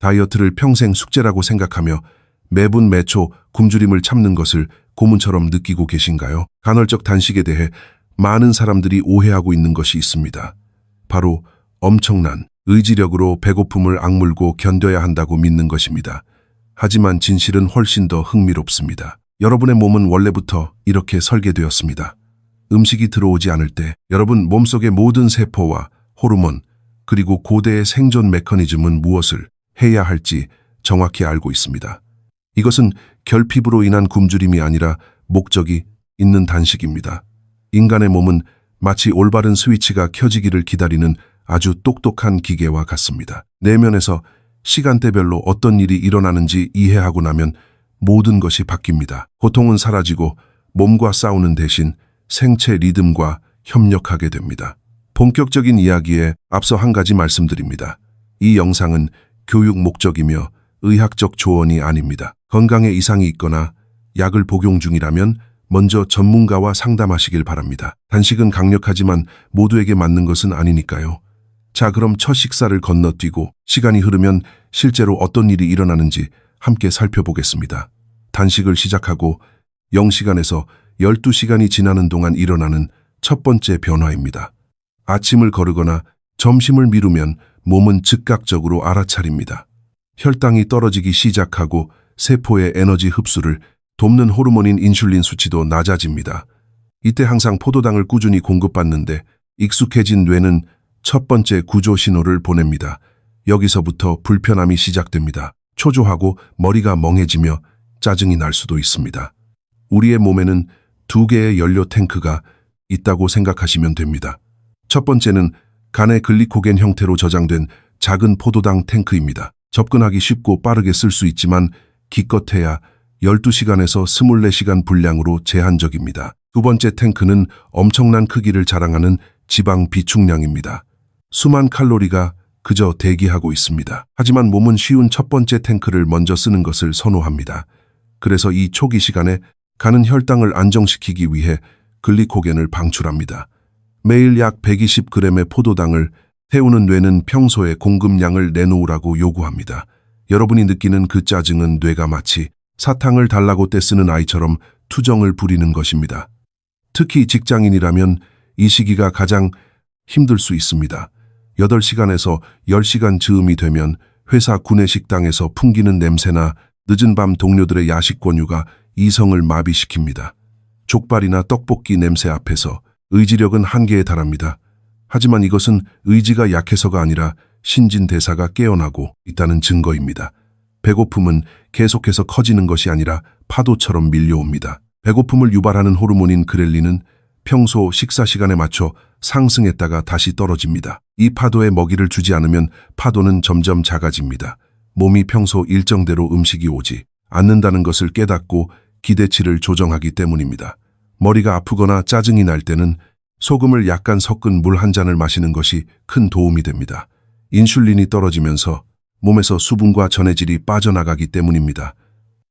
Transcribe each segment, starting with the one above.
다이어트를 평생 숙제라고 생각하며 매분 매초 굶주림을 참는 것을 고문처럼 느끼고 계신가요? 간헐적 단식에 대해 많은 사람들이 오해하고 있는 것이 있습니다. 바로 엄청난 의지력으로 배고픔을 악물고 견뎌야 한다고 믿는 것입니다. 하지만 진실은 훨씬 더 흥미롭습니다. 여러분의 몸은 원래부터 이렇게 설계되었습니다. 음식이 들어오지 않을 때 여러분 몸속의 모든 세포와 호르몬 그리고 고대의 생존 메커니즘은 무엇을 해야 할지 정확히 알고 있습니다. 이것은 결핍으로 인한 굶주림이 아니라 목적이 있는 단식입니다. 인간의 몸은 마치 올바른 스위치가 켜지기를 기다리는 아주 똑똑한 기계와 같습니다. 내면에서 시간대별로 어떤 일이 일어나는지 이해하고 나면 모든 것이 바뀝니다. 고통은 사라지고 몸과 싸우는 대신 생체 리듬과 협력하게 됩니다. 본격적인 이야기에 앞서 한 가지 말씀드립니다. 이 영상은 교육 목적이며 의학적 조언이 아닙니다. 건강에 이상이 있거나 약을 복용 중이라면 먼저 전문가와 상담하시길 바랍니다. 단식은 강력하지만 모두에게 맞는 것은 아니니까요. 자, 그럼 첫 식사를 건너뛰고 시간이 흐르면 실제로 어떤 일이 일어나는지 함께 살펴보겠습니다. 단식을 시작하고 0시간에서 12시간이 지나는 동안 일어나는 첫 번째 변화입니다. 아침을 거르거나 점심을 미루면 몸은 즉각적으로 알아차립니다. 혈당이 떨어지기 시작하고 세포의 에너지 흡수를 돕는 호르몬인 인슐린 수치도 낮아집니다. 이때 항상 포도당을 꾸준히 공급받는데 익숙해진 뇌는 첫 번째 구조 신호를 보냅니다. 여기서부터 불편함이 시작됩니다. 초조하고 머리가 멍해지며 짜증이 날 수도 있습니다. 우리의 몸에는 두 개의 연료 탱크가 있다고 생각하시면 됩니다. 첫 번째는 간의 글리코겐 형태로 저장된 작은 포도당 탱크입니다. 접근하기 쉽고 빠르게 쓸 수 있지만 기껏해야 12시간에서 24시간 분량으로 제한적입니다. 두 번째 탱크는 엄청난 크기를 자랑하는 지방 비축량입니다. 수만 칼로리가 그저 대기하고 있습니다. 하지만 몸은 쉬운 첫 번째 탱크를 먼저 쓰는 것을 선호합니다. 그래서 이 초기 시간에 가는 혈당을 안정시키기 위해 글리코겐을 방출합니다. 매일 약 120g의 포도당을 태우는 뇌는 평소에 공급량을 내놓으라고 요구합니다. 여러분이 느끼는 그 짜증은 뇌가 마치 사탕을 달라고 떼쓰는 아이처럼 투정을 부리는 것입니다. 특히 직장인이라면 이 시기가 가장 힘들 수 있습니다. 8시간에서 10시간 즈음이 되면 회사 구내식당에서 풍기는 냄새나 늦은 밤 동료들의 야식 권유가 이성을 마비시킵니다. 족발이나 떡볶이 냄새 앞에서 의지력은 한계에 달합니다. 하지만 이것은 의지가 약해서가 아니라 신진대사가 깨어나고 있다는 증거입니다. 배고픔은 계속해서 커지는 것이 아니라 파도처럼 밀려옵니다. 배고픔을 유발하는 호르몬인 그렐린은 평소 식사 시간에 맞춰 상승했다가 다시 떨어집니다. 이 파도에 먹이를 주지 않으면 파도는 점점 작아집니다. 몸이 평소 일정대로 음식이 오지 않는다는 것을 깨닫고 기대치를 조정하기 때문입니다. 머리가 아프거나 짜증이 날 때는 소금을 약간 섞은 물 한 잔을 마시는 것이 큰 도움이 됩니다. 인슐린이 떨어지면서 몸에서 수분과 전해질이 빠져나가기 때문입니다.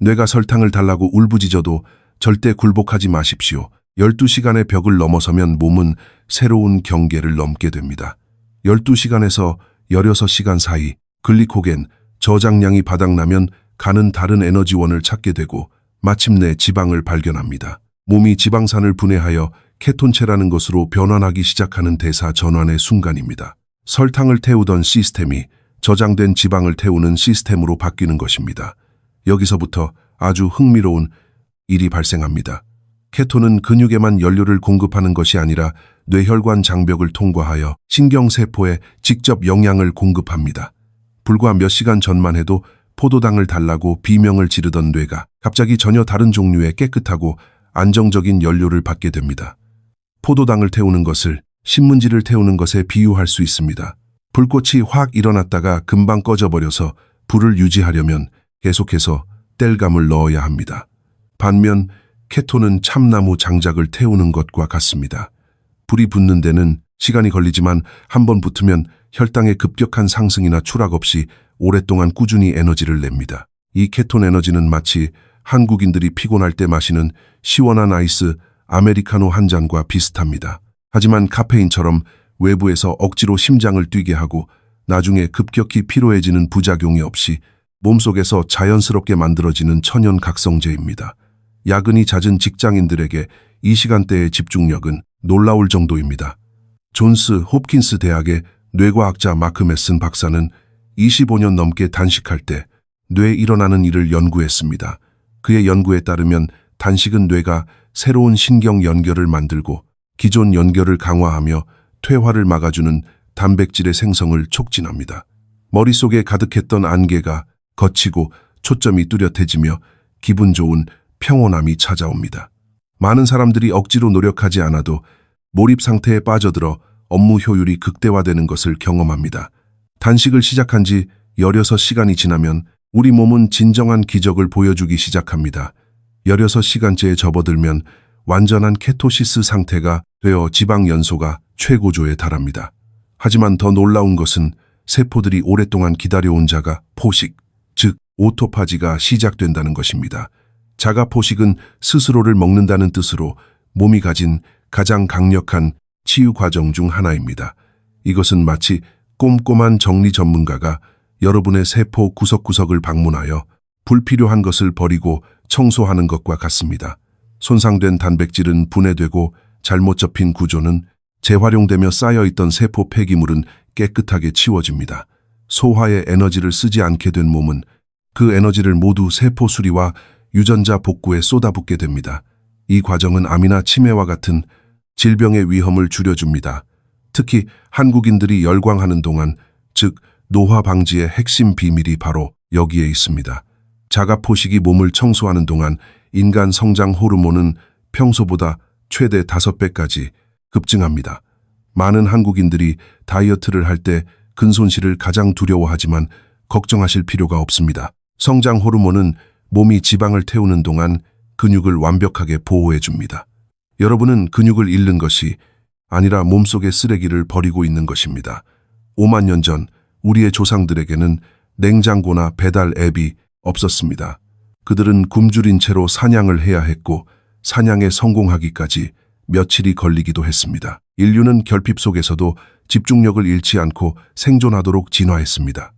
뇌가 설탕을 달라고 울부짖어도 절대 굴복하지 마십시오. 12시간의 벽을 넘어서면 몸은 새로운 경계를 넘게 됩니다. 12시간에서 16시간 사이 글리코겐 저장량이 바닥나면 간은 다른 에너지원을 찾게 되고 마침내 지방을 발견합니다. 몸이 지방산을 분해하여 케톤체라는 것으로 변환하기 시작하는 대사 전환의 순간입니다. 설탕을 태우던 시스템이 저장된 지방을 태우는 시스템으로 바뀌는 것입니다. 여기서부터 아주 흥미로운 일이 발생합니다. 케톤은 근육에만 연료를 공급하는 것이 아니라 뇌혈관 장벽을 통과하여 신경세포에 직접 영양을 공급합니다. 불과 몇 시간 전만 해도 포도당을 달라고 비명을 지르던 뇌가 갑자기 전혀 다른 종류의 깨끗하고 안정적인 연료를 받게 됩니다. 포도당을 태우는 것을 신문지를 태우는 것에 비유할 수 있습니다. 불꽃이 확 일어났다가 금방 꺼져버려서 불을 유지하려면 계속해서 땔감을 넣어야 합니다. 반면 케톤은 참나무 장작을 태우는 것과 같습니다. 불이 붙는 데는 시간이 걸리지만 한번 붙으면 혈당의 급격한 상승이나 추락 없이 오랫동안 꾸준히 에너지를 냅니다. 이 케톤 에너지는 마치 한국인들이 피곤할 때 마시는 시원한 아이스 아메리카노 한 잔과 비슷합니다. 하지만 카페인처럼 외부에서 억지로 심장을 뛰게 하고 나중에 급격히 피로해지는 부작용이 없이 몸속에서 자연스럽게 만들어지는 천연 각성제입니다. 야근이 잦은 직장인들에게 이 시간대의 집중력은 놀라울 정도입니다. 존스 홉킨스 대학의 뇌과학자 마크 메슨 박사는 25년 넘게 단식할 때 뇌에 일어나는 일을 연구했습니다. 그의 연구에 따르면 단식은 뇌가 새로운 신경 연결을 만들고 기존 연결을 강화하며 퇴화를 막아주는 단백질의 생성을 촉진합니다. 머릿속에 가득했던 안개가 걷히고 초점이 뚜렷해지며 기분 좋은 평온함이 찾아옵니다. 많은 사람들이 억지로 노력하지 않아도 몰입 상태에 빠져들어 업무 효율이 극대화되는 것을 경험합니다. 단식을 시작한 지 16시간이 지나면 우리 몸은 진정한 기적을 보여주기 시작합니다. 16시간째에 접어들면 완전한 케토시스 상태가 되어 지방 연소가 최고조에 달합니다. 하지만 더 놀라운 것은 세포들이 오랫동안 기다려온 자가 포식, 즉 오토파지가 시작된다는 것입니다. 자가 포식은 스스로를 먹는다는 뜻으로 몸이 가진 가장 강력한 치유 과정 중 하나입니다. 이것은 마치 꼼꼼한 정리 전문가가 여러분의 세포 구석구석을 방문하여 불필요한 것을 버리고 청소하는 것과 같습니다. 손상된 단백질은 분해되고 잘못 접힌 구조는 재활용되며 쌓여있던 세포 폐기물은 깨끗하게 치워집니다. 소화에 에너지를 쓰지 않게 된 몸은 그 에너지를 모두 세포 수리와 유전자 복구에 쏟아붓게 됩니다. 이 과정은 암이나 치매와 같은 질병의 위험을 줄여줍니다. 특히 한국인들이 열광하는 동안, 즉 노화 방지의 핵심 비밀이 바로 여기에 있습니다. 자가 포식이 몸을 청소하는 동안 인간 성장 호르몬은 평소보다 최대 5배까지 급증합니다. 많은 한국인들이 다이어트를 할 때 근손실을 가장 두려워하지만 걱정하실 필요가 없습니다. 성장 호르몬은 몸이 지방을 태우는 동안 근육을 완벽하게 보호해줍니다. 여러분은 근육을 잃는 것이 아니라 몸속의 쓰레기를 버리고 있는 것입니다. 5만 년 전 우리의 조상들에게는 냉장고나 배달 앱이 없었습니다. 그들은 굶주린 채로 사냥을 해야 했고 사냥에 성공하기까지 며칠이 걸리기도 했습니다. 인류는 결핍 속에서도 집중력을 잃지 않고 생존하도록 진화했습니다.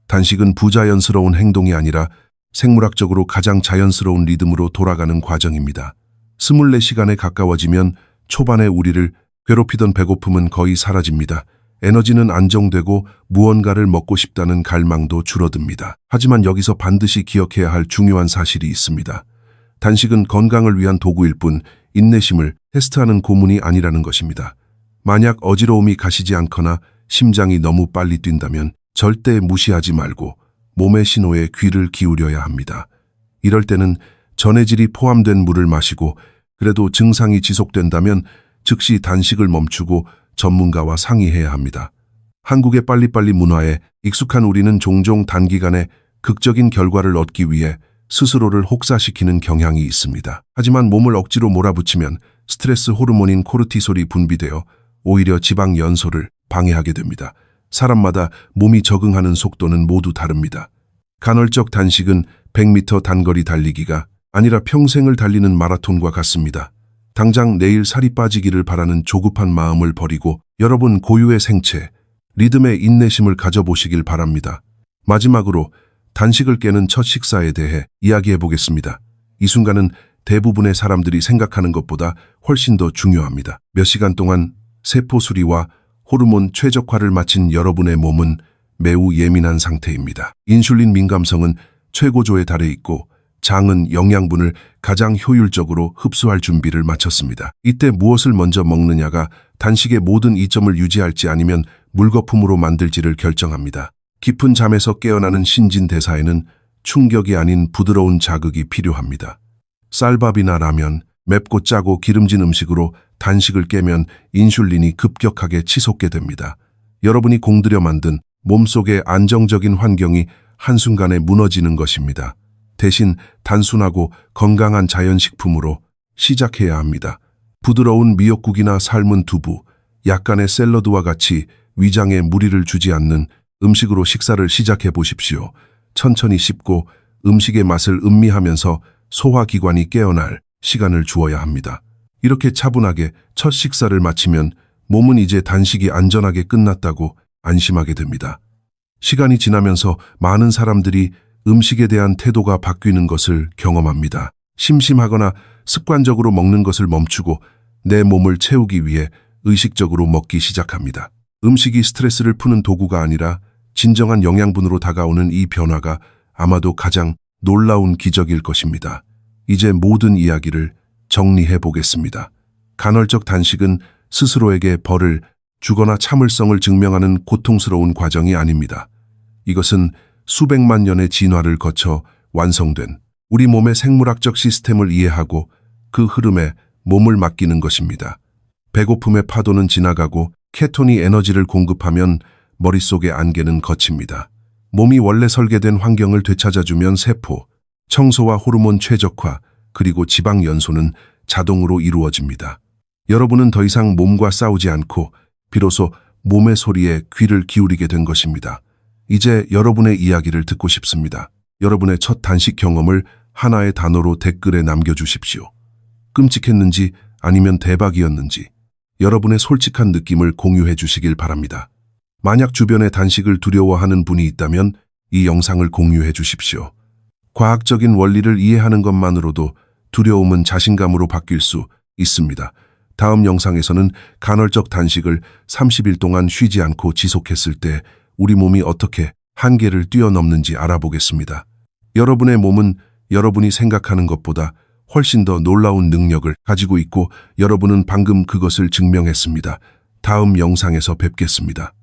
단식은 부자연스러운 행동이 아니라 생물학적으로 가장 자연스러운 리듬으로 돌아가는 과정입니다. 24시간에 가까워지면 초반에 우리를 괴롭히던 배고픔은 거의 사라집니다. 에너지는 안정되고 무언가를 먹고 싶다는 갈망도 줄어듭니다. 하지만 여기서 반드시 기억해야 할 중요한 사실이 있습니다. 단식은 건강을 위한 도구일 뿐 인내심을 테스트하는 고문이 아니라는 것입니다. 만약 어지러움이 가시지 않거나 심장이 너무 빨리 뛴다면 절대 무시하지 말고 몸의 신호에 귀를 기울여야 합니다. 이럴 때는 전해질이 포함된 물을 마시고 그래도 증상이 지속된다면 즉시 단식을 멈추고 전문가와 상의해야 합니다. 한국의 빨리빨리 문화에 익숙한 우리는 종종 단기간에 극적인 결과를 얻기 위해 스스로를 혹사시키는 경향이 있습니다. 하지만 몸을 억지로 몰아붙이면 스트레스 호르몬인 코르티솔이 분비되어 오히려 지방 연소를 방해하게 됩니다. 사람마다 몸이 적응하는 속도는 모두 다릅니다. 간헐적 단식은 100m 단거리 달리기가 아니라 평생을 달리는 마라톤과 같습니다. 당장 내일 살이 빠지기를 바라는 조급한 마음을 버리고 여러분 고유의 생체, 리듬의 인내심을 가져보시길 바랍니다. 마지막으로 단식을 깨는 첫 식사에 대해 이야기해 보겠습니다. 이 순간은 대부분의 사람들이 생각하는 것보다 훨씬 더 중요합니다. 몇 시간 동안 세포 수리와 호르몬 최적화를 마친 여러분의 몸은 매우 예민한 상태입니다. 인슐린 민감성은 최고조에 달해 있고 장은 영양분을 가장 효율적으로 흡수할 준비를 마쳤습니다. 이때 무엇을 먼저 먹느냐가 단식의 모든 이점을 유지할지 아니면 물거품으로 만들지를 결정합니다. 깊은 잠에서 깨어나는 신진대사에는 충격이 아닌 부드러운 자극이 필요합니다. 쌀밥이나 라면, 맵고 짜고 기름진 음식으로 단식을 깨면 인슐린이 급격하게 치솟게 됩니다. 여러분이 공들여 만든 몸속의 안정적인 환경이 한순간에 무너지는 것입니다. 대신 단순하고 건강한 자연식품으로 시작해야 합니다. 부드러운 미역국이나 삶은 두부, 약간의 샐러드와 같이 위장에 무리를 주지 않는 음식으로 식사를 시작해 보십시오. 천천히 씹고 음식의 맛을 음미하면서 소화기관이 깨어날 시간을 주어야 합니다. 이렇게 차분하게 첫 식사를 마치면 몸은 이제 단식이 안전하게 끝났다고 안심하게 됩니다. 시간이 지나면서 많은 사람들이 음식에 대한 태도가 바뀌는 것을 경험합니다. 심심하거나 습관적으로 먹는 것을 멈추고 내 몸을 채우기 위해 의식적으로 먹기 시작합니다. 음식이 스트레스를 푸는 도구가 아니라 진정한 영양분으로 다가오는 이 변화가 아마도 가장 놀라운 기적일 것입니다. 이제 모든 이야기를 정리해 보겠습니다. 간헐적 단식은 스스로에게 벌을 주거나 참을성을 증명하는 고통스러운 과정이 아닙니다. 이것은 수백만 년의 진화를 거쳐 완성된 우리 몸의 생물학적 시스템을 이해하고 그 흐름에 몸을 맡기는 것입니다. 배고픔의 파도는 지나가고 케톤이 에너지를 공급하면 머릿속의 안개는 걷힙니다. 몸이 원래 설계된 환경을 되찾아주면 세포, 청소와 호르몬 최적화, 그리고 지방 연소는 자동으로 이루어집니다. 여러분은 더 이상 몸과 싸우지 않고 비로소 몸의 소리에 귀를 기울이게 된 것입니다. 이제 여러분의 이야기를 듣고 싶습니다. 여러분의 첫 단식 경험을 하나의 단어로 댓글에 남겨주십시오. 끔찍했는지 아니면 대박이었는지 여러분의 솔직한 느낌을 공유해 주시길 바랍니다. 만약 주변에 단식을 두려워하는 분이 있다면 이 영상을 공유해 주십시오. 과학적인 원리를 이해하는 것만으로도 두려움은 자신감으로 바뀔 수 있습니다. 다음 영상에서는 간헐적 단식을 30일 동안 쉬지 않고 지속했을 때 우리 몸이 어떻게 한계를 뛰어넘는지 알아보겠습니다. 여러분의 몸은 여러분이 생각하는 것보다 훨씬 더 놀라운 능력을 가지고 있고 여러분은 방금 그것을 증명했습니다. 다음 영상에서 뵙겠습니다.